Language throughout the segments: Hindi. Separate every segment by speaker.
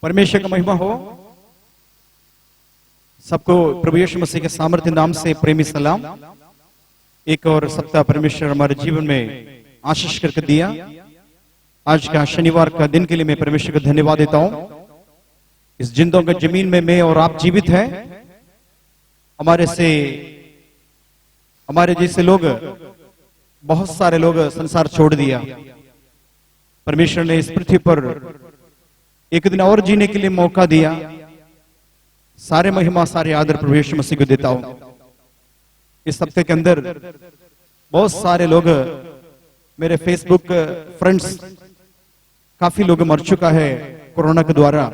Speaker 1: परमेश्वर का महिमा हो। सबको प्रभु यीशु मसीह के सामर्थ्य नाम से प्रेमी सलाम। एक और सप्ताह परमेश्वर हमारे जीवन में आशीष करके दिया। आज का शनिवार का दिन के लिए मैं परमेश्वर को धन्यवाद देता हूं। इस जिंदों के जमीन में मैं और आप जीवित हैं। हमारे जैसे लोग, बहुत सारे लोग संसार छोड़ दिया। परमेश्वर ने इस पृथ्वी पर एक दिन और जीने के लिए मौका दिया। सारे महिमा सारे आदर प्रभु यीशु मसीह को देता हूं। इस हफ्ते के अंदर बहुत सारे लोग, मेरे फेसबुक फ्रेंड्स, काफी लोग मर चुका है कोरोना के द्वारा।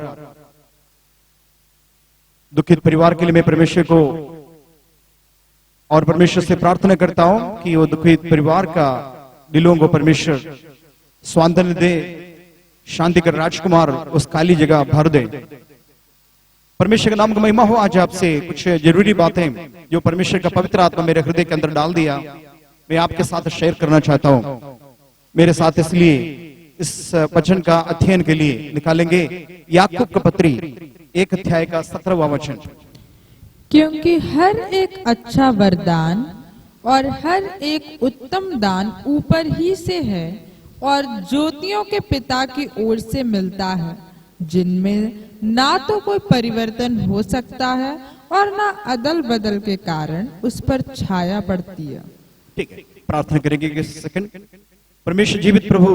Speaker 1: दुखित परिवार के लिए मैं परमेश्वर को और परमेश्वर से प्रार्थना करता हूं कि वो दुखित परिवार का दिलों को परमेश्वर सांत्वना दे, शांति कर राजकुमार उस खाली जगह भर दे। परमेश्वर का नाम का महिमा हो। आज आपसे कुछ जरूरी बातें जो परमेश्वर का पवित्र आत्मा मेरे हृदय के अंदर डाल दिया, मैं आपके साथ शेयर करना चाहता हूं। मेरे साथ इसलिए इस वचन का अध्ययन के लिए निकालेंगे याकूब का पत्री 1 अध्याय का 17वां वचन।
Speaker 2: क्योंकि हर एक अच्छा वरदान और हर एक उत्तम दान ऊपर ही से है और ज्योतियों के पिता की ओर से मिलता है, जिनमें ना तो कोई परिवर्तन हो सकता है और ना अदल बदल के कारण उस पर छाया पड़ती है।
Speaker 1: ठीक है, प्रार्थना करेंगे एक सेकंड। परमेश्वर जीवित प्रभु,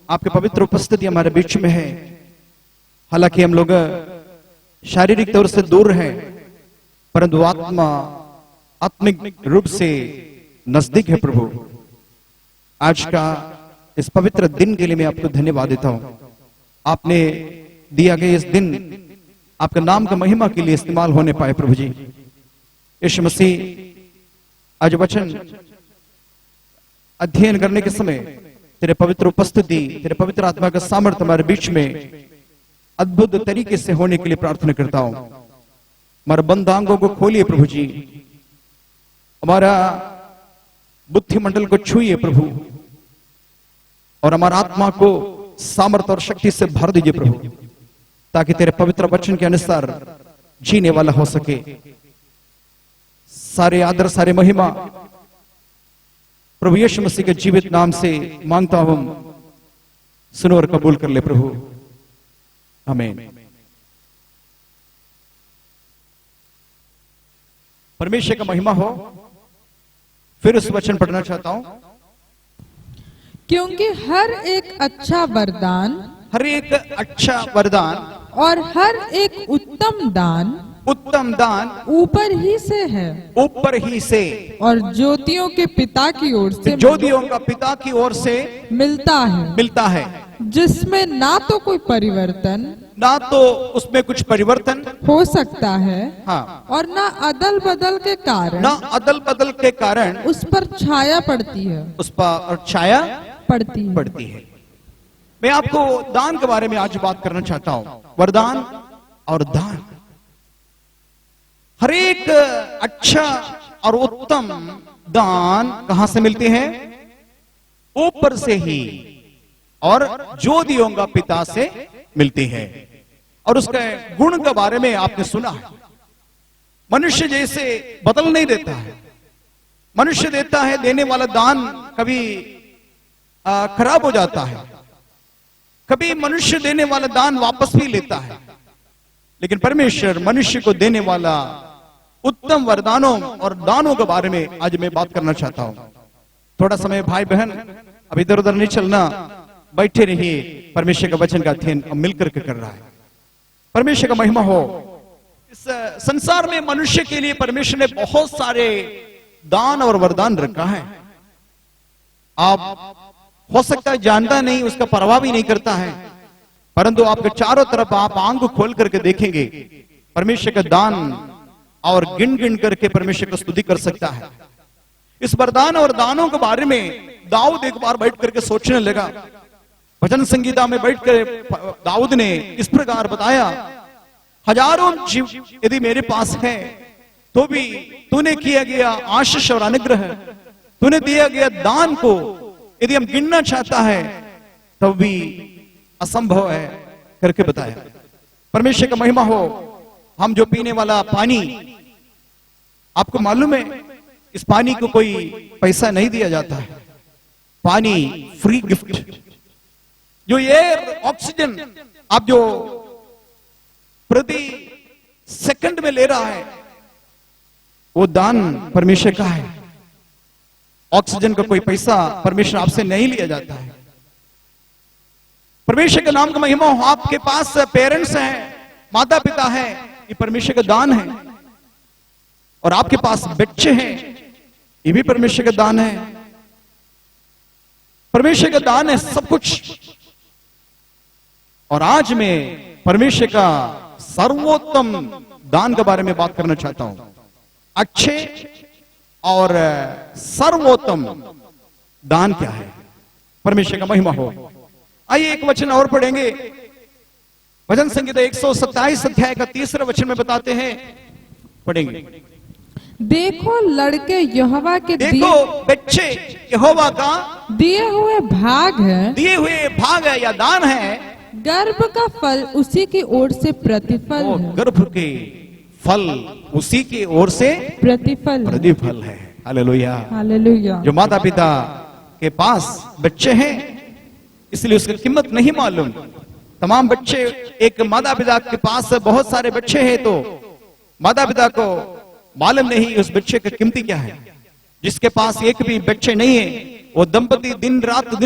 Speaker 1: आपके पवित्र उपस्थिति हमारे बीच में है। हालांकि हम लोग शारीरिक तौर से दूर हैं, परंतु आत्मिक रूप से नजदीक है प्रभु। आज का इस पवित्र दिन के लिए मैं आपको धन्यवाद देता हूं। आपने दिया गया इस दिन आपका नाम का महिमा के लिए इस्तेमाल होने पाए प्रभु जी। यीशु मसीह, आज वचन अध्ययन करने के समय तेरे पवित्र उपस्थिति, तेरे पवित्र आत्मा का सामर्थ्य हमारे बीच में अद्भुत तरीके से होने के लिए प्रार्थना करता हूं। हमारे बंद आंगों को खोलिए प्रभु जी, हमारा बुद्धि मंडल को छुइए प्रभु, और हमारा आत्मा को सामर्थ्य और शक्ति से भर दीजिए प्रभु, ताकि तेरे पवित्र वचन के अनुसार जीने वाला हो सके। सारे आदर सारे महिमा प्रभु यीशु मसीह के जीवित नाम से मांगता हूं। सुनो और कबूल कर ले प्रभु, आमीन। परमेश्वर का महिमा हो। फिर उस वचन पढ़ना चाहता हूं।
Speaker 2: क्योंकि हर एक अच्छा वरदान और हर एक उत्तम दान ऊपर ही से है, और ज्योतियों के पिता की ओर से मिलता है, जिसमें ना तो कोई परिवर्तन,
Speaker 1: ना तो उसमें कुछ परिवर्तन
Speaker 2: हो सकता है,
Speaker 1: हाँ,
Speaker 2: और ना अदल बदल के कारण उस पर छाया पड़ती है, पड़ती है।
Speaker 1: मैं आपको दान के बारे में आज बात करना चाहता हूं। वरदान और दान। हर एक अच्छा और उत्तम दान कहां से मिलते हैं? ऊपर से ही, और ज्योतियों का पिता से मिलती है। और उसके गुण के बारे में आपने सुना है। मनुष्य जैसे बदल नहीं देता है। मनुष्य देता है, देने वाला दान कभी खराब हो जाता है, कभी मनुष्य देने वाला दान वापस भी लेता है। लेकिन परमेश्वर मनुष्य को देने वाला उत्तम वरदानों और दानों के बारे में आज मैं बात करना चाहता हूं। थोड़ा समय भाई बहन, अब इधर उधर नहीं चलना, बैठे रहिए। परमेश्वर का वचन का अध्ययन हम मिलकर के कर रहा है। परमेश्वर का महिमा हो। इस संसार में मनुष्य के लिए परमेश्वर ने बहुत सारे दान और वरदान रखा है। आप हो सकता है जानता नहीं, उसका परवाह भी नहीं करता है, परंतु आपके चारों तरफ आप आंख खोल करके देखेंगे परमेश्वर का दान, और गिन गिन करके परमेश्वर की स्तुति कर सकता है। इस वरदान और दानों के बारे में दाऊद एक बार बैठ करके सोचने लगा। भजन संगीता में बैठकर दाऊद ने इस प्रकार बताया, हजारों जीव यदि मेरे पास है तो भी तूने किया गया आशीष और अनुग्रह, तूने दिया गया दान को यदि हम गिनना चाहता है तब भी असंभव है करके बताया। परमेश्वर का महिमा हो। हम जो पीने वाला पानी, आपको मालूम है इस पानी को कोई पैसा नहीं दिया जाता है, पानी फ्री गिफ्ट। जो एयर ऑक्सीजन आप जो प्रति सेकंड में ले रहा है वो दान परमेश्वर का है। ऑक्सीजन का कोई पैसा परमेश्वर आपसे नहीं लिया जाता है। परमेश्वर के नाम का महिमा हो। आपके पास पेरेंट्स हैं, माता पिता है, ये परमेश्वर का दान है। और आपके पास बच्चे हैं, ये भी परमेश्वर का दान है। परमेश्वर का दान है सब कुछ। और आज मैं परमेश्वर का सर्वोत्तम दान के बारे में बात करना चाहता हूं। अच्छे और सर्वोत्तम दान क्या है? परमेश्वर का महिमा हो। आइए एक वचन और पढ़ेंगे। भजन संगीता 127 अध्याय का 3 वचन में बताते हैं, पढ़ेंगे।
Speaker 2: देखो लड़के यहोवा के
Speaker 1: देखो बच्चे यहोवा का
Speaker 2: दिए हुए भाग है,
Speaker 1: दिए हुए भाग है या दान है।
Speaker 2: गर्भ का फल उसी की ओर से प्रतिफल है।
Speaker 1: गर्भ के फल उसी की ओर से प्रतिफल है। Hallelujah,
Speaker 2: hallelujah.
Speaker 1: जो माता पिता के पास बच्चे हैं इसलिए उसकी कीमत नहीं मालूम। तमाम बच्चे, एक माता पिता के पास बहुत सारे बच्चे हैं तो माता पिता को मालूम नहीं उस बच्चे की कीमती क्या है। जिसके पास एक भी बच्चे नहीं है वो दंपति दिन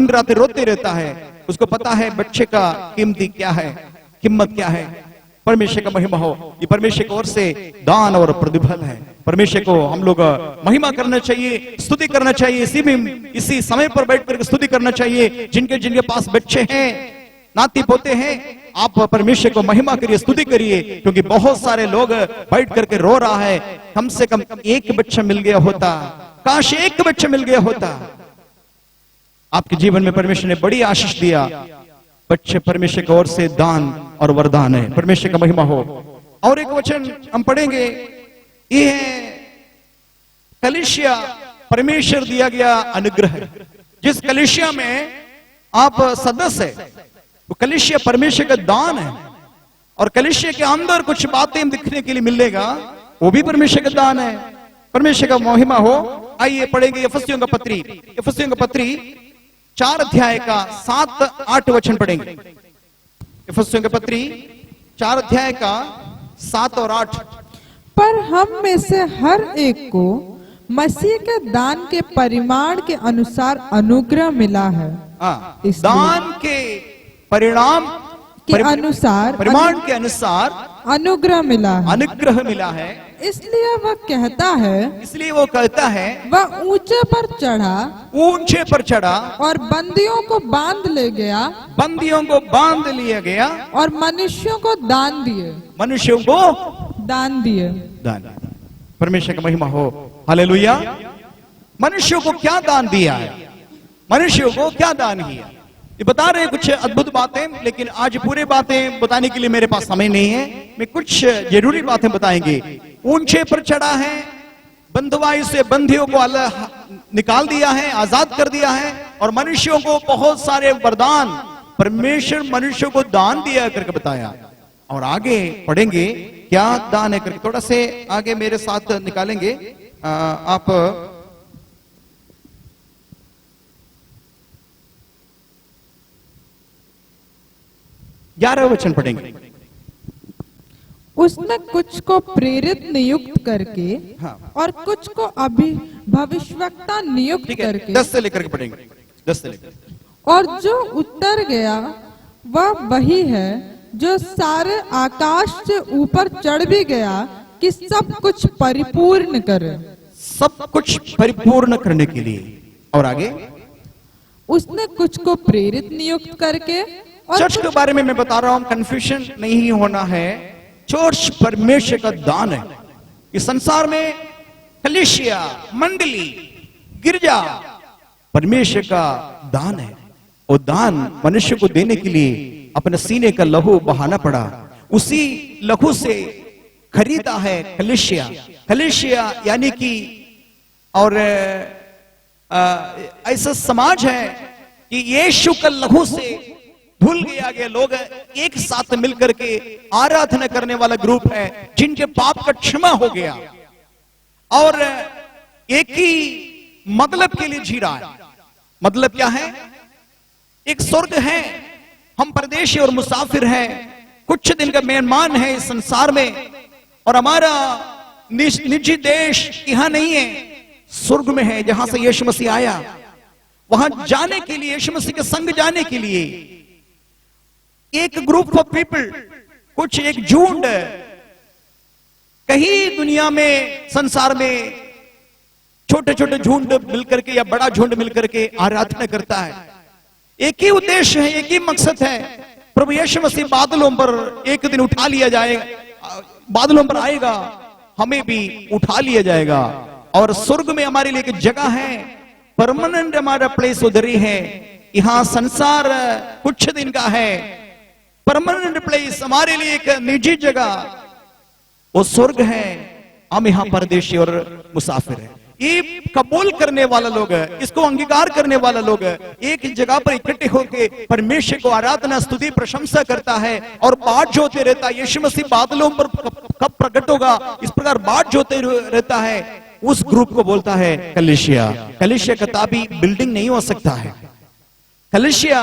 Speaker 1: रात रोते रहता है। उसको पता है बच्चे का कीमती क्या है, कीमत क्या है। परमेश्वर का महिमा हो। ये परमेश्वर की ओर से दान और प्रतिफल है। परमेश्वर को हम लोग महिमा करना चाहिए, स्तुति करना चाहिए। इसी समय पर बैठ कर स्तुति करना चाहिए। जिनके पास बच्चे हैं, नाती पोते हैं, आप परमेश्वर को महिमा करिए, स्तुति करिए। क्योंकि बहुत सारे लोग बैठ करके रो रहा है, कम से कम एक बच्चा मिल गया होता, काश एक बच्चा मिल गया होता। आपके जीवन में परमेश्वर ने बड़ी आशीष दिया। बच्चे परमेश्वर की ओर से दान और वरदान है। परमेश्वर का महिमा हो। और एक वचन हम पढ़ेंगे, ये है कलीसिया, परमेश्वर दिया गया अनुग्रह। जिस कलीसिया में आप सदस्य है वो कलीसिया परमेश्वर का दान है। और कलीसिया के अंदर कुछ बातें दिखने के लिए मिलेगा, वो भी परमेश्वर का दान है। परमेश्वर का महिमा हो। आइए पढ़ेंगे इफिसियों का पत्री 4 अध्याय का 7-8 वचन पढ़ेंगे। इफिसियों का पत्री 4 अध्याय का 7 और 8।
Speaker 2: पर हम में से हर एक को मसीह के दान के परिमाण के अनुसार अनुग्रह मिला है।
Speaker 1: दान के परिणाम
Speaker 2: के अनुसार,
Speaker 1: परिमाण के अनुसार
Speaker 2: अनुग्रह मिला है। इसलिए वो कहता है वह ऊंचे पर चढ़ा और बंदियों को बांध लिया गया और मनुष्यों को दान दिए।
Speaker 1: परमेश्वर का महिमा हो। हालेलुया। मनुष्यों को क्या दान दिया है? मनुष्यों को क्या दान किया? ये बता रहे कुछ अद्भुत बातें, लेकिन आज पूरे बातें बताने के लिए मेरे पास समय नहीं है। मैं कुछ जरूरी बातें बताएंगे। ऊंचे पर चढ़ा है, बंधुआई से बंधियों को अलग निकाल दिया है, आजाद कर दिया है। और मनुष्यों को बहुत सारे वरदान परमेश्वर मनुष्यों को दान दिया करके बताया। और आगे पढ़ेंगे क्या दान है करके। थोड़ा से आगे मेरे साथ निकालेंगे आप। 11 वचन पढ़ेंगे।
Speaker 2: उसने कुछ को प्रेरित नियुक्त करके और कुछ को अभी भविष्यवक्ता नियुक्त करके।
Speaker 1: 10 से लेकर के पढ़ेंगे, 10 से लेकर।
Speaker 2: और जो उत्तर गया वह वही है जो सारे आकाश से ऊपर चढ़ भी गया कि सब कुछ परिपूर्ण करे।
Speaker 1: सब कुछ परिपूर्ण करने के लिए। और आगे
Speaker 2: उसने कुछ को प्रेरित नियुक्त करके।
Speaker 1: चर्च के बारे में मैं बता रहा हूं, कंफ्यूजन नहीं होना है। चर्च परमेश्वर का दान है। इस संसार में कलीसिया, मंडली, गिरजा परमेश्वर का दान है। वो दान मनुष्य को देने के लिए अपने सीने का लहू बहाना पड़ा। उसी लहू से खरीदा है कलीसिया। कलीसिया यानी कि और ऐसा समाज है कि यीशु का लहू से धुल गया लोग एक साथ मिलकर के आराधना करने वाला ग्रुप है, जिनके पाप का क्षमा हो गया और एक ही मतलब के लिए जी रहा है। मतलब क्या है? एक स्वर्ग है, हम परदेशी और मुसाफिर हैं, कुछ दिन का मेहमान है इस संसार में, और हमारा निजी देश यहां नहीं है, स्वर्ग में है, जहां से यीशु मसीह आया। वहां जाने के लिए, यीशु मसीह के संग जाने के लिए एक ग्रुप ऑफ पीपल, कुछ एक झुंड कहीं दुनिया में, संसार में छोटे छोटे झुंड मिलकर के या बड़ा झुंड मिलकर के आराधना करता है। एक ही उद्देश्य है, एक ही मकसद है, प्रभु यीशु मसीह बादलों पर एक दिन उठा लिया जाएगा, बादलों पर आएगा, हमें भी उठा लिया जाएगा, और स्वर्ग में हमारे लिए एक जगह है, परमानेंट हमारा प्लेस उधर ही है। यहां संसार कुछ दिन का है, परमानेंट प्लेस हमारे लिए एक निजी जगह वो स्वर्ग है। हम यहां परदेशी और मुसाफिर हैं। ये कबूल करने वाला लोग है, इसको अंगीकार करने वाला लोग है, एक जगह पर इकट्ठे होकर परमेश्वर को आराधना, स्तुति, प्रशंसा करता है और बाट जोते रहता है। यीशु मसीह बादलों पर कब प्रकट होगा, इस प्रकार बाट जोते रहता है। उस ग्रुप को बोलता है कलीसिया। कलीसिया कताबी बिल्डिंग नहीं हो सकता है। कलीसिया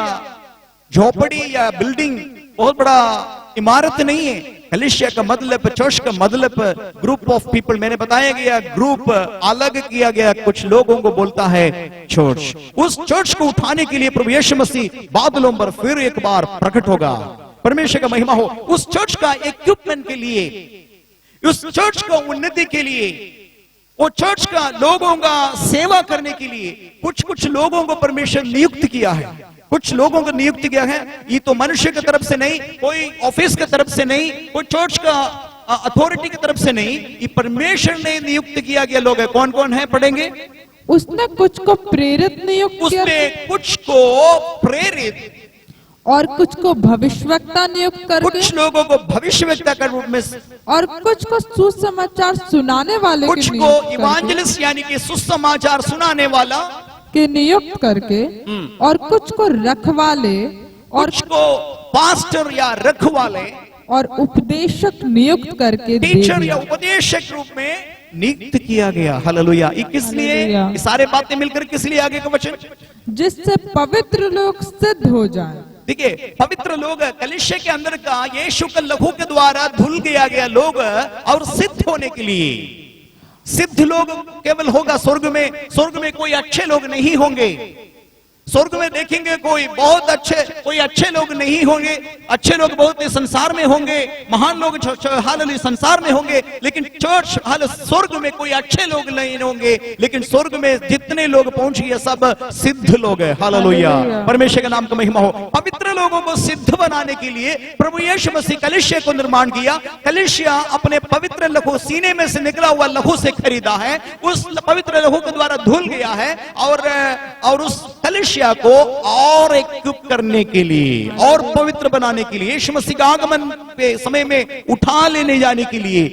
Speaker 1: झोपड़ी या बिल्डिंग, बहुत बड़ा इमारत नहीं है। कलीसिया का मतलब, चर्च का मतलब ग्रुप ऑफ पीपल। मैंने बताया गया ग्रुप अलग किया गया, कुछ लोगों को बोलता है चर्च। उस चर्च को उठाने के लिए प्रभु यीशु मसीह बादलों पर फिर एक बार प्रकट होगा। परमेश्वर का महिमा हो। उस चर्च का इक्विपमेंट के लिए, उस चर्च को उन्नति के लिए, वो चर्च का लोगों का सेवा करने के लिए कुछ लोगों को परमेश्वर नियुक्त किया है। कुछ लोगों को नियुक्त किया है। ये तो मनुष्य की तरफ से नहीं, कोई ऑफिस की तरफ से नहीं, कोई चर्च का अथॉरिटी की तरफ से नहीं, ये परमेश्वर ने नियुक्त किया गया लोग है। कौन कौन है पढ़ेंगे?
Speaker 2: उसने कुछ को प्रेरित नियुक्त किया,
Speaker 1: उसने कुछ को प्रेरित
Speaker 2: और कुछ को भविष्यवक्ता नियुक्त करके,
Speaker 1: कुछ लोगों को भविष्यवक्ता के रूप में,
Speaker 2: और कुछ को सुसमाचार सुनाने वाले,
Speaker 1: कुछ को इवांजलिस्ट यानी कि सुसमाचार सुनाने वाला
Speaker 2: के नियुक्त करके, और कुछ को रखवाले, और
Speaker 1: कुछ को पास्टर या रखवाले
Speaker 2: और उपदेशक नियुक्त करके,
Speaker 1: टीचर या उपदेशक रूप में नियुक्त किया गया। हालेलुया। ये किस लिए? ये सारे बातें मिलकर किस लिए? आगे का वचन,
Speaker 2: जिससे पवित्र लोग सिद्ध हो जाएं।
Speaker 1: देखिए, पवित्र लोग कलीसिया के अंदर का यीशु के लहू के द्वारा धुल गया लोग, और सिद्ध होने के लिए सिद्ध लोग केवल होगा स्वर्ग में। स्वर्ग में कोई अच्छे लोग नहीं होंगे। स्वर्ग में देखेंगे कोई बहुत अच्छे लोग नहीं होंगे। अच्छे लोग बहुत संसार में होंगे, महान लोग हालेलुया संसार में होंगे, लेकिन चर्च स्वर्ग में कोई अच्छे लोग नहीं होंगे। लेकिन स्वर्ग में जितने लोग पहुंच गए सब सिद्ध लोग हैं। हालेलुया। परमेश्वर के नाम का महिमा हो। पवित्र लोगों को सिद्ध बनाने के लिए प्रभु यीशु मसीह कलीसिया को निर्माण किया। कलीसिया अपने पवित्र लहू, सीने में से निकला हुआ लहू से खरीदा है। उस पवित्र लहू के द्वारा धुल गया है, और उस कलीसिया को और इक्विप करने के लिए और पवित्र बनाने के लिए, यीशु मसीह का आगमन के समय में उठा लेने जाने के लिए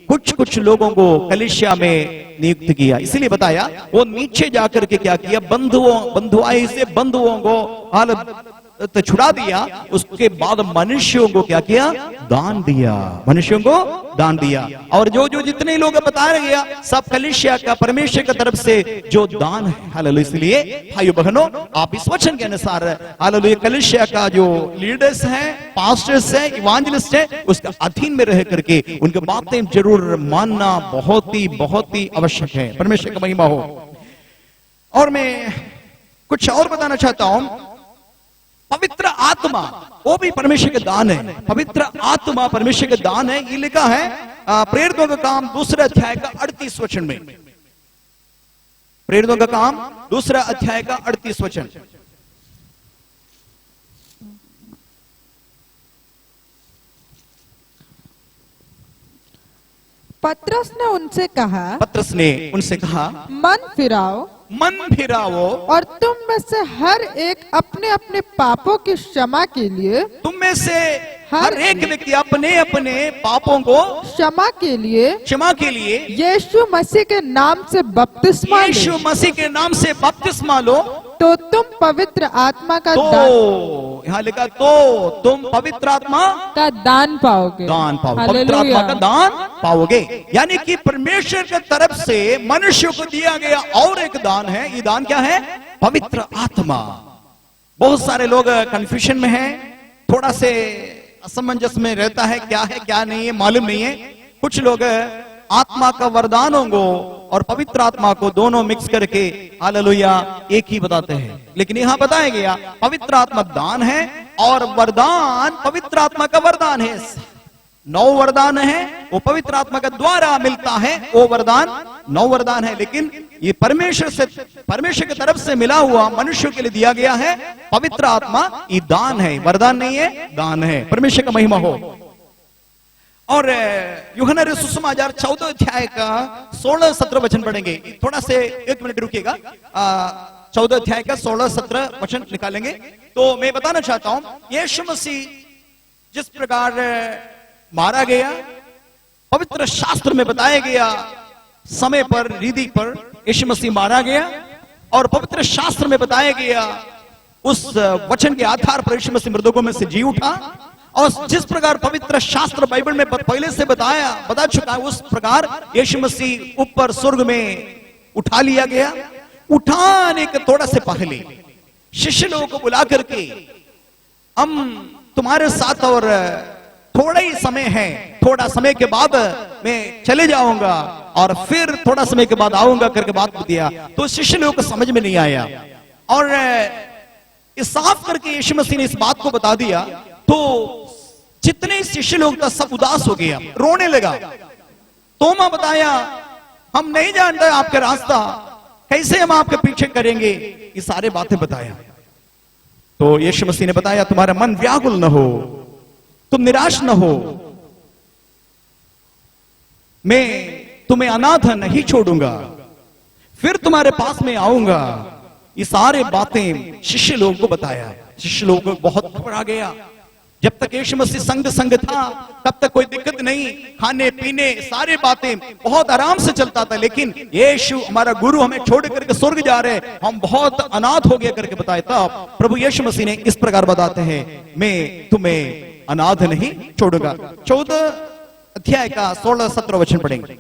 Speaker 1: कुछ लोगों को कलीसिया में नियुक्त किया। इसलिए बताया वो नीचे जाकर के क्या किया, बंधुआई से बंधुओं को तो छुड़ा दिया। उसके बाद मनुष्यों को क्या किया? दान दिया। मनुष्यों को दान दिया। और जो जितने लोग बताया गया सब कलीसिया का, परमेश्वर की तरफ से जो दान है। हालेलुया। इसलिए भाइयों बहनों, आप इस वचन के अनुसार हालेलुया कलीसिया का जो लीडर्स हैं, पास्टर्स हैं, इवांजलिस्ट हैं, उसका अधीन में रह करके उनकी बातें जरूर मानना बहुत ही आवश्यक है। परमेश्वर का महिमा हो। और मैं कुछ और बताना चाहता हूं। पवित्र आत्मा वो भी परमेश्वर के दान है। पवित्र आत्मा परमेश्वर के दान है। ये लिखा है प्रेरितों का काम 2 अध्याय का 38 वचन में। प्रेरितों का काम 2 अध्याय का 38 वचन।
Speaker 2: पतरस ने उनसे कहा, मन फिराओ और तुम में से हर एक अपने अपने पापों की क्षमा के लिए,
Speaker 1: तुम में से हर एक व्यक्ति अपने अपने पापों को
Speaker 2: क्षमा के लिए
Speaker 1: यीशु
Speaker 2: मसीह के नाम से बपतिस्मा लो,
Speaker 1: तो तुम
Speaker 2: तो तुम पवित्र आत्मा का दान
Speaker 1: यहां लिखा तो तुम पवित्र आत्मा
Speaker 2: का दान पाओगे।
Speaker 1: दान पाओगे, पवित्र आत्मा का दान पाओगे। यानी कि परमेश्वर की तरफ से मनुष्य को दिया गया और एक दान है। ये दान क्या है? पवित्र आत्मा। बहुत सारे लोग कंफ्यूजन में हैं, थोड़ा से असमंजस में रहता है, क्या है क्या नहीं है मालूम नहीं है। कुछ लोग आत्मा का वरदान होंगे और पवित्र आत्मा को दोनों मिक्स करके हालेलुया एक ही बताते हैं। लेकिन यहां बताया गया पवित्र आत्मा दान है और वरदान पवित्र आत्मा का वरदान है। 9 वरदान है, वो पवित्र आत्मा के द्वारा मिलता है। वो वरदान 9 वरदान है, लेकिन ये परमेश्वर की तरफ से मिला हुआ मनुष्यों के लिए दिया गया है पवित्र आत्मा। ये दान है, वरदान नहीं है, दान है। परमेश्वर का महिमा हो। और यूहन्ना रे सुसमाचार 14 अध्याय का 16-17 वचन पढ़ेंगे। थोड़ा से 1 मिनट रुकिएगा। 14 अध्याय का 16-17 वचन निकालेंगे। तो मैं बताना चाहता हूं यीशु मसीह जिस प्रकार मारा गया, पवित्र शास्त्र में बताया गया समय पर, रीति पर यीशु मसीह मारा गया और पवित्र शास्त्र में बताया गया उस वचन के आधार पर यीशु मसीह मृतकों में से जी उठा। और जिस प्रकार पवित्र शास्त्र बाइबल में पहले से बता चुका है, उस प्रकार यीशु मसीह ऊपर स्वर्ग में उठा लिया गया। उठाने के थोड़ा से पहले शिष्य लोगों को बुला करके हम तुम्हारे साथ और थोड़ा ही समय है, थोड़ा समय के बाद मैं चले जाऊंगा और फिर थोड़ा समय के बाद आऊंगा करके बात दिया। तो शिष्य लोगों को समझ में नहीं आया और इस साफ करके यीशु मसीह ने इस बात को बता दिया। तो जितने शिष्य लोग था सब उदास हो गया, रोने लगा। तोमा बताया हम नहीं जानते आपका रास्ता, कैसे हम आपके पीछे करेंगे, ये सारे बातें बताया। तो यीशु मसीह ने बताया तुम्हारा मन व्याकुल न हो, तुम निराश न हो, मैं तुम्हें अनाथ नहीं छोड़ूंगा, फिर तुम्हारे पास में आऊंगा। ये सारे बातें शिष्य लोगों को बताया। शिष्य लोगों को बहुत घबरा गया। जब तक यीशु मसीह संग था तब तक कोई दिक्कत नहीं, खाने पीने सारे बातें बहुत आराम से चलता था। लेकिन यीशु हमारा गुरु हमें छोड़ करके स्वर्ग जा रहे, हम बहुत अनाथ हो गए करके बताया। तब प्रभु यीशु मसीह ने इस प्रकार बताते हैं मैं तुम्हें अनाथ नहीं छोड़ूंगा। 14 अध्याय का 16-17 वचन पढ़ेंगे।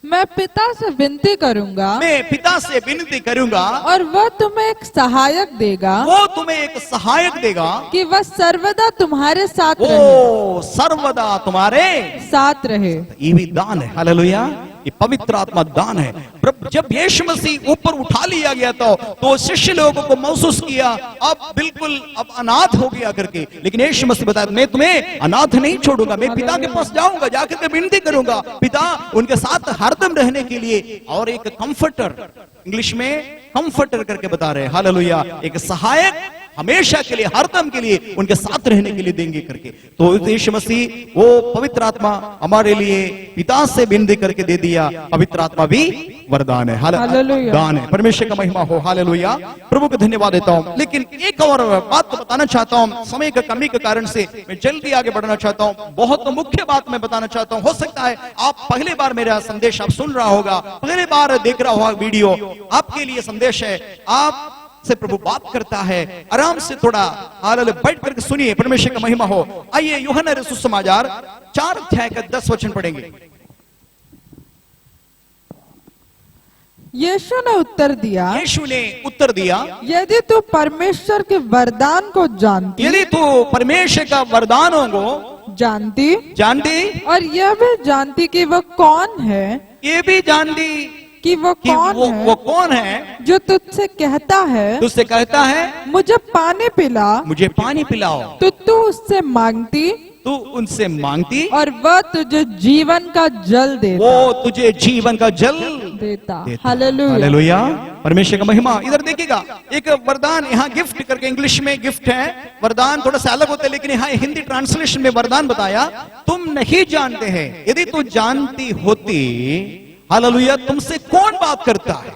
Speaker 2: मैं पिता से विनती करूंगा,
Speaker 1: मैं पिता से विनती करूंगा
Speaker 2: और वह तुम्हें एक सहायक देगा,
Speaker 1: वो तुम्हें एक सहायक देगा
Speaker 2: कि वह सर्वदा तुम्हारे साथ रहे।
Speaker 1: वो सर्वदा तुम्हारे
Speaker 2: साथ रहे।
Speaker 1: ये भी दान है। हालेलुया, ये पवित्र आत्मा दान है। जब यीशु मसीह ऊपर उठा लिया गया तो शिष्य लोगों को महसूस किया अब बिल्कुल अब अनाथ हो गया करके। लेकिन यीशु मसीह बताया मैं तुम्हें अनाथ नहीं छोड़ूंगा, मैं पिता के पास जाऊंगा, जाकर के विनती करूंगा। पिता उनके साथ हरदम रहने के लिए और एक कंफर्टर, इंग्लिश में कंफर्टर करके बता रहे हैं। हालेलुया, एक सहायक हमेशा के लिए, हरदम के लिए उनके साथ रहने के लिए देंगे करके। तो यीशु मसीह वो पवित्र आत्मा हमारे लिए पिता से विनती करके दे दिया। पवित्र आत्मा भी वरदान है,
Speaker 2: हालेलुया,
Speaker 1: दान है। परमेश्वर का महिमा हो। हालेलुया, प्रभु को धन्यवाद देता हूं। लेकिन एक और बात बताना चाहता हूं, समय की कमी के कारण से मैं जल्दी आगे बढ़ना चाहता हूं। बहुत मुख्य बात मैं बताना चाहता हूं। हो सकता है आप पहली बार मेरा संदेश आप सुन रहा होगा, पहली बार देख रहा होगा वीडियो, आपके लिए संदेश है। आप से प्रभु बात करता है, आराम से थोड़ा हालेलुया बैठ करके सुनिए। परमेश्वर का महिमा हो। आइए यूहन्ना रे सुसमाचार 4 अध्याय का 10 वचन पढ़ेंगे।
Speaker 2: यीशु ने उत्तर दिया,
Speaker 1: यीशु ने उत्तर दिया,
Speaker 2: यदि तू परमेश्वर के वरदान को जानती,
Speaker 1: यदि तू परमेश्वर का वरदानों को जानती
Speaker 2: और यह भी जानती कि वह कौन है,
Speaker 1: ये भी जानती
Speaker 2: कि वो
Speaker 1: कौन है
Speaker 2: जो तुझसे कहता है,
Speaker 1: तुझसे कहता है
Speaker 2: मुझे पानी पिला,
Speaker 1: मुझे पानी पिलाओ,
Speaker 2: तो तू उससे मांगती,
Speaker 1: तू उनसे मांगती
Speaker 2: और वह तुझे जीवन का जल देता,
Speaker 1: वो तुझे जीवन का जल
Speaker 2: देता। हालेलुया,
Speaker 1: हालेलुया, परमेश्वर का महिमा। इधर देखिएगा एक वरदान, यहाँ गिफ्ट करके इंग्लिश में गिफ्ट है, वरदान थोड़ा सा अलग होता है, लेकिन यहाँ हिंदी ट्रांसलेशन में वरदान बताया तुम नहीं जानते हैं, यदि तू जानती होती, हालेलुया, तुमसे कौन बात करता है।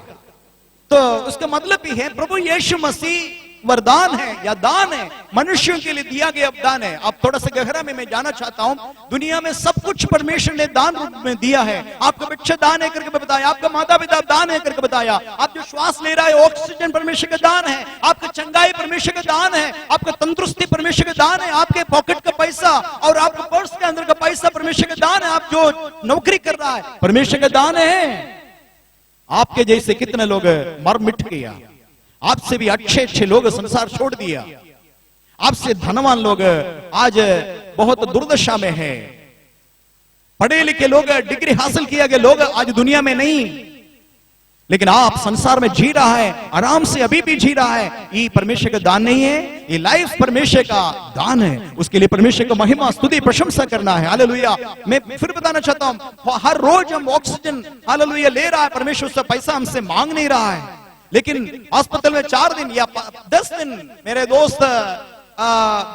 Speaker 1: तो उसका मतलब भी है प्रभु यीशु मसीह वरदान है या दान है, मनुष्यों के लिए दिया गया दान है। अब थोड़ा सा गहरा में मैं जाना चाहता हूं। दुनिया में सब कुछ परमेश्वर ने दान रूप में दिया है। आपका बच्चा दान है करके बताया, आपका माता पिता दान है करके बताया, आप जो श्वास ले रहा है ऑक्सीजन परमेश्वर का दान है, आपका चंगाई परमेश्वर का दान है, आपका तंदुरुस्ती परमेश्वर का दान है, आपके पॉकेट का पैसा और आपके पर्स के अंदर का पैसा परमेश्वर का दान है, आप जो नौकरी कर रहा है परमेश्वर का दान है। आपके जैसे कितने लोग मर मिट गया, आपसे भी अच्छे अच्छे लोग संसार छोड़ दिया, आपसे धनवान लोग आज बहुत दुर्दशा में है, पढ़े लिखे लोग, डिग्री हासिल किया गया लोग आज दुनिया में नहीं, लेकिन आप संसार में जी रहा है, आराम से अभी भी जी रहा है। ये परमेश्वर का दान नहीं है, ये लाइफ परमेश्वर का दान है। उसके लिए परमेश्वर को महिमा स्तुति प्रशंसा करना है। हालेलुया। मैं फिर बताना चाहता हूं, हर रोज हम ऑक्सीजन हालेलुया ले रहा है, परमेश्वर उससे पैसा हमसे मांग नहीं रहा है, लेकिन अस्पताल में 4 दिन या 10 दिन मेरे दोस्त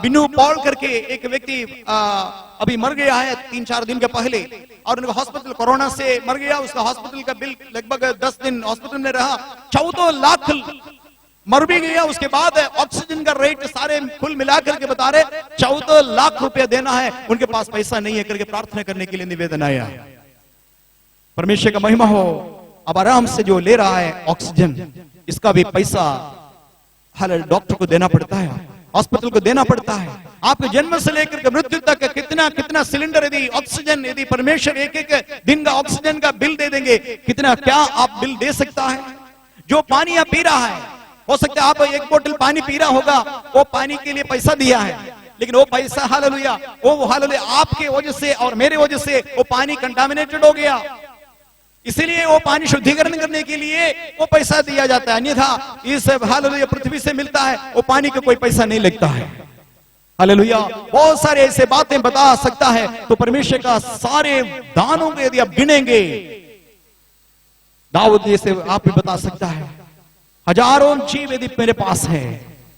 Speaker 1: बिनू पॉल करके एक व्यक्ति अभी मर गया है 3-4 दिन के पहले, और उनका हॉस्पिटल कोरोना से मर गया। उसका हॉस्पिटल का बिल लगभग 10 दिन हॉस्पिटल में रहा, 14 लाख मर भी गया। उसके बाद ऑक्सीजन का रेट सारे कुल मिलाकर के बता रहे 14 लाख रुपया देना है, उनके पास पैसा नहीं है करके प्रार्थना करने के लिए निवेदन आया। परमेश्वर का महिमा हो। अब आराम से जो ले रहा है ऑक्सीजन, इसका भी पैसा हर डॉक्टर को देना पड़ता है, हॉस्पिटल को देना पड़ता है। आपके जन्म से लेकर के मृत्यु तक कितना कितना सिलेंडर यदि ऑक्सीजन, यदि परमेश्वर एक एक दिन का ऑक्सीजन का बिल दे देंगे, कितना क्या आप बिल दे सकता है। जो पानी आप पी रहा है, हो सकता है आप 1 बोतल पानी पी रहा होगा, वो पानी के लिए पैसा दिया है, लेकिन वो पैसा हालेलुया वो हालेलुया आपके वजह से और मेरे वजह से वो पानी कंटामिनेटेड हो गया, इसीलिए वो पानी शुद्धिकरण करने के लिए वो पैसा दिया जाता है। अन्यथा इस हालेलुया पृथ्वी से मिलता है, वो पानी का कोई पैसा नहीं लगता है। हालेलुया। बहुत सारे ऐसे बातें बता सकता है। तो परमेश्वर का सारे दानों को यदि आप गिनेंगे, दाऊद जैसे आप भी बता सकता है, हजारों जीव यदि मेरे पास है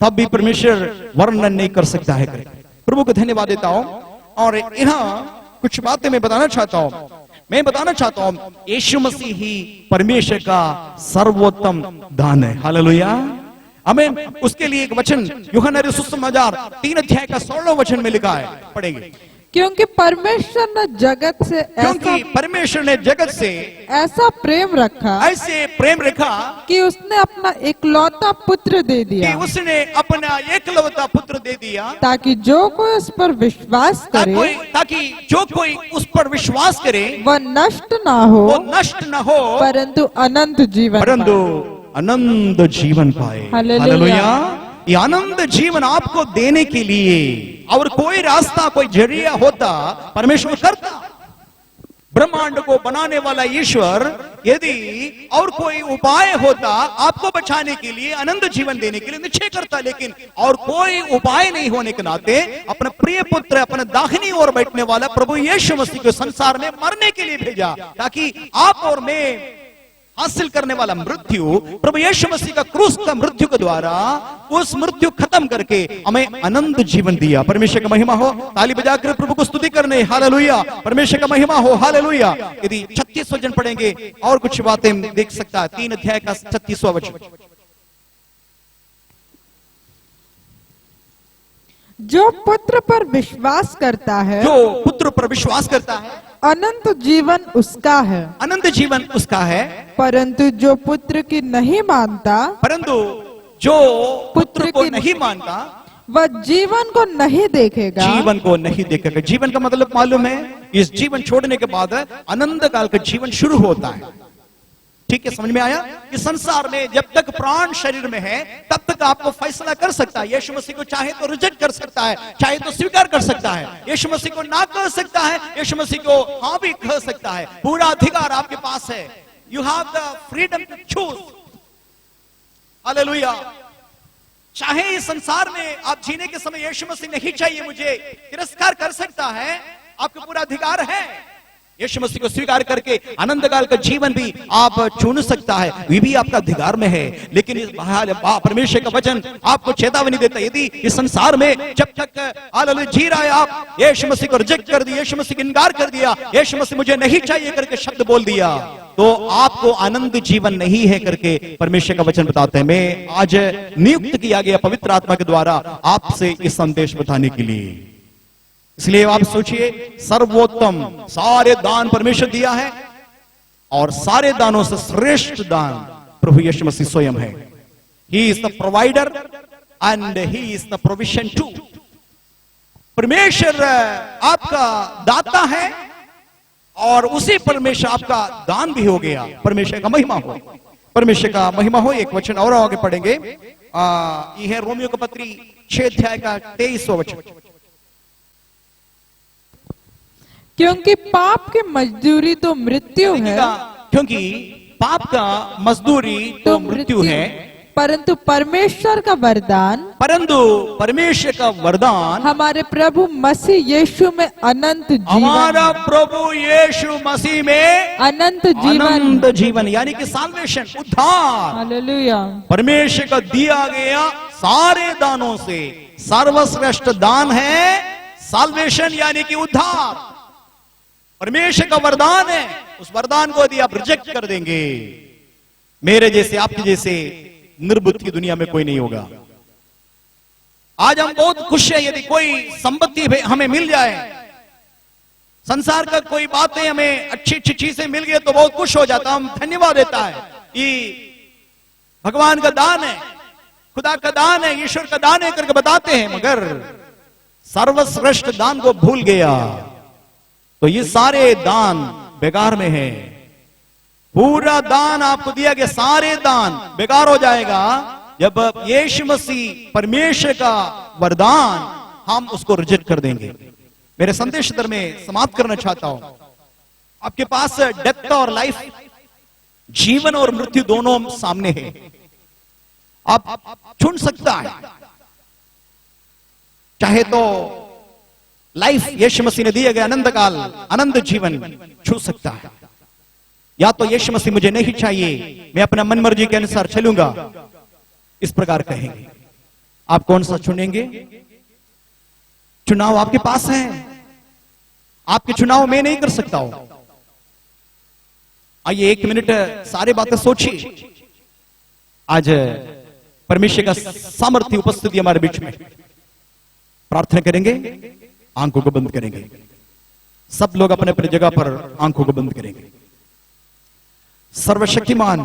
Speaker 1: तब भी परमेश्वर वर्णन नहीं कर सकता है। प्रभु को धन्यवाद देता हूं। और यहाँ कुछ बातें मैं बताना चाहता हूं। मैं बताना चाहता हूं, यीशु मसीह ही परमेश्वर का सर्वोत्तम दान है। हालेलुया। हमें उसके लिए एक वचन यूहन्ना सुसमाचार 3 अध्याय का 16वां वचन में लिखा है, पढ़ेंगे।
Speaker 2: क्योंकि परमेश्वर ने जगत से ऐसा प्रेम रखा,
Speaker 1: ऐसे प्रेम रखा
Speaker 2: कि उसने अपना एकलौता पुत्र दे दिया,
Speaker 1: कि उसने अपना एकलौता पुत्र दे दिया,
Speaker 2: ताकि जो कोई उस पर विश्वास करे,
Speaker 1: ताकि जो कोई उस पर विश्वास करे
Speaker 2: वह नष्ट ना हो, परंतु अनंत जीवन पाए।
Speaker 1: हालेलुया। ये आनंद जीवन आपको देने के लिए और कोई रास्ता, कोई जरिया होता परमेश्वर करता। ब्रह्मांड को बनाने वाला ईश्वर यदि और कोई उपाय होता आपको बचाने के लिए, आनंद जीवन देने के लिए, निश्चय करता। लेकिन और कोई उपाय नहीं होने के नाते अपने प्रिय पुत्र, अपने दाहिनी ओर बैठने वाला प्रभु यीशु मसीह को संसार में मरने के लिए भेजा, ताकि आप और मैं हासिल करने वाला मृत्यु, प्रभु यीशु मसीह का क्रूस का मृत्यु के द्वारा उस मृत्यु खत्म करके हमें अनंत जीवन दिया। परमेश्वर का महिमा हो। ताली बजाकर प्रभु को स्तुति करने। हालेलुया। परमेश्वर का महिमा हो। हालेलुया। यदि 36 वचन पढ़ेंगे और कुछ बातें देख सकता है। 3 अध्याय का 36वां वचन।
Speaker 2: जो पुत्र पर विश्वास करता है,
Speaker 1: जो पुत्र पर विश्वास करता है,
Speaker 2: अनंत जीवन उसका है,
Speaker 1: अनंत जीवन उसका है।
Speaker 2: परंतु जो पुत्र की नहीं मानता,
Speaker 1: परंतु जो पुत्र को नहीं मानता,
Speaker 2: वह जीवन को नहीं देखेगा,
Speaker 1: जीवन को नहीं देखेगा। जीवन का मतलब मालूम है, इस जीवन छोड़ने के बाद अनंत काल का जीवन शुरू होता है। ठीक है, समझ में आया? इस संसार में जब तक प्राण शरीर में है तब तक आपको फैसला कर सकता है। यीशु मसीह को चाहे तो रिजेक्ट कर सकता है, चाहे तो स्वीकार कर सकता है। यीशु मसीह को ना कह सकता है, यीशु मसीह को हाँ भी कह सकता है। पूरा अधिकार आपके पास है। You have the freedom to choose. Hallelujah. चाहे इस संसार में आप जीने के समय यीशु मसीह नहीं चाहिए मुझे, तिरस्कार कर सकता है, आपका पूरा अधिकार है। यीशु मसीह को स्वीकार करके अनंत काल का जीवन भी आप चुन सकता है, ये भी आपका अधिकार में है। लेकिन इस परमेश्वर का वचन आपको चेतावनी देता है, यदि इस संसार में जब तक हालेलुया जी रहा है, आप यीशु मसीह को रिजेक्ट कर दिया, यीशु मसीह का इनकार कर दिया, यीशु मसीह मुझे नहीं चाहिए करके शब्द बोल दिया, तो आपको आनंद जीवन नहीं है करके परमेश्वर का वचन बताते हैं। मैं आज नियुक्त किया गया पवित्र आत्मा के द्वारा आपसे इस संदेश बताने के लिए। इसलिए आप सोचिए, सर्वोत्तम सारे दान परमेश्वर दिया है और सारे दानों से श्रेष्ठ दान प्रभु यीशु मसीह स्वयं है। He is the provider and he is the provision too. परमेश्वर आपका दाता है और उसी परमेश्वर आपका दान भी हो गया। परमेश्वर का महिमा हो, परमेश्वर का महिमा हो। एक वचन और आगे पढ़ेंगे, यह है रोमियो का पत्री 6 अध्याय का 23वां वचन।
Speaker 2: क्योंकि पाप की मजदूरी तो मृत्यु है,
Speaker 1: क्योंकि पाप का मजदूरी तो मृत्यु है,
Speaker 2: परंतु परमेश्वर का वरदान हमारे प्रभु मसीह यीशु में अनंत जीवन,
Speaker 1: हमारा प्रभु यीशु मसीह में
Speaker 2: अनंत जीवन
Speaker 1: यानी कि साल्वेशन, उद्धार।
Speaker 2: हालेलुया। परमेश्वर
Speaker 1: का दिया गया सारे दानों से सर्वश्रेष्ठ दान है साल्वेशन, यानी कि उद्धार। परमेश्वर का वरदान है, उस वरदान को यदि आप रिजेक्ट कर देंगे, मेरे जैसे आपके जैसे निर्बुद्ध की दुनिया में कोई नहीं होगा। आज हम बहुत खुश हैं यदि कोई संपत्ति हमें मिल जाए, संसार का कोई बातें हमें अच्छी अच्छी चीजें मिल गई तो बहुत खुश हो जाता, हम धन्यवाद देता है, ये भगवान का दान है, खुदा का दान है, ईश्वर का दान है करके बताते हैं। मगर सर्वश्रेष्ठ दान को भूल गया तो ये सारे दान बेकार में है। पूरा दान आपको दिया गया, सारे दान बेकार हो जाएगा जब यीशु मसीह परमेश्वर का वरदान हम उसको रिजेक्ट कर देंगे। मेरे संदेश दर में समाप्त करना चाहता हूं, आपके पास डेथ और लाइफ, जीवन और मृत्यु दोनों सामने है, आप चुन सकता है। चाहे तो लाइफ यीशु मसीह ने दिया गया अनंत काल, अनंत जीवन छू सकता है, या तो यीशु मसीह मुझे नहीं चाहिए, मैं अपना मन मर्जी के अनुसार चलूंगा, इस प्रकार कहेंगे। आप कौन सा चुनेंगे? चुनाव आपके पास है, आपके चुनाव मैं नहीं कर सकता हूं। आइए 1 मिनट सारे बातें सोचिए। आज परमेश्वर का सामर्थ्य उपस्थिति हमारे बीच में, प्रार्थना करेंगे, आंखों को बंद करेंगे, सब लोग अपने अपनी जगह पर आंखों को बंद करेंगे। सर्वशक्तिमान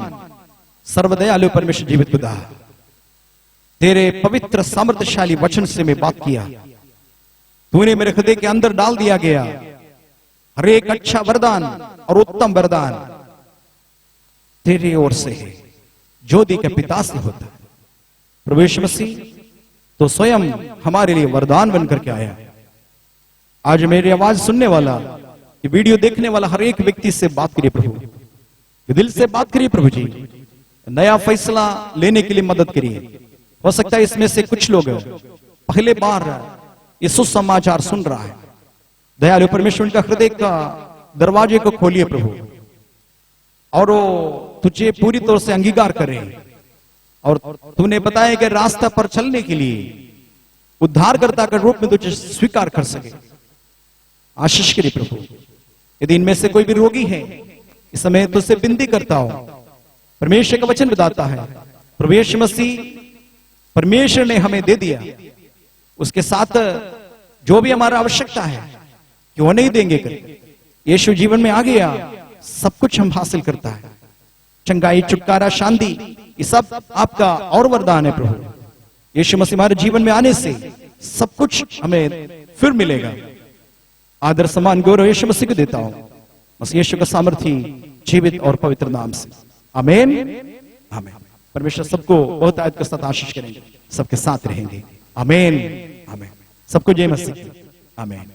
Speaker 1: सर्वदयालु परमेश्वर जीवित खुदा, तेरे पवित्र सामर्थ्यशाली वचन से मैं बात किया, तूने मेरे हृदय के अंदर डाल दिया गया हर एक अच्छा वरदान और उत्तम वरदान तेरी ओर से है, ज्योति के पिता से होता है। प्रभु यीशु मसीह तो स्वयं हमारे लिए वरदान बनकर के आया। आज मेरी आवाज सुनने वाला, ये वीडियो देखने वाला हर एक व्यक्ति से बात करिए प्रभु, दिल से बात करिए प्रभु जी, नया फैसला लेने के लिए मदद करिए। हो सकता है इसमें से कुछ लोग पहले बार ये सुसमाचार सुन रहा है, दयालु परमेश्वर का हृदय का दरवाजे को खोलिए प्रभु, और वो तुझे पूरी तौर से अंगीकार करे, और तूने बताया कि रास्ता पर चलने के लिए उद्धारकर्ता के रूप में तुझे स्वीकार कर सके। आशीष करिए प्रभु। यदि इनमें से कोई भी रोगी है, इस समय तुझसे विनती करता हूं, परमेश्वर का वचन बताता है प्रभु यीशु मसीह परमेश्वर ने हमें दे दिया, उसके साथ जो भी हमारा आवश्यकता है क्यों नहीं देंगे कर, यीशु जीवन में आ गया, सब कुछ हम हासिल करता है, चंगाई, छुटकारा, शांति, ये सब आपका और वरदान है प्रभु। यीशु मसीह हमारे जीवन में आने से सब कुछ हमें फिर मिलेगा। आदर सम्मान गौरव यीशु मसीह को देता हूं, बस यीशु का सामर्थ्य जीवित और पवित्र नाम से, आमीन आमीन। परमेश्वर सबको बहुत आयत के साथ आशीष करेंगे, सबके साथ रहेंगे, आमीन आमीन। सबको जय मसीह, आमीन।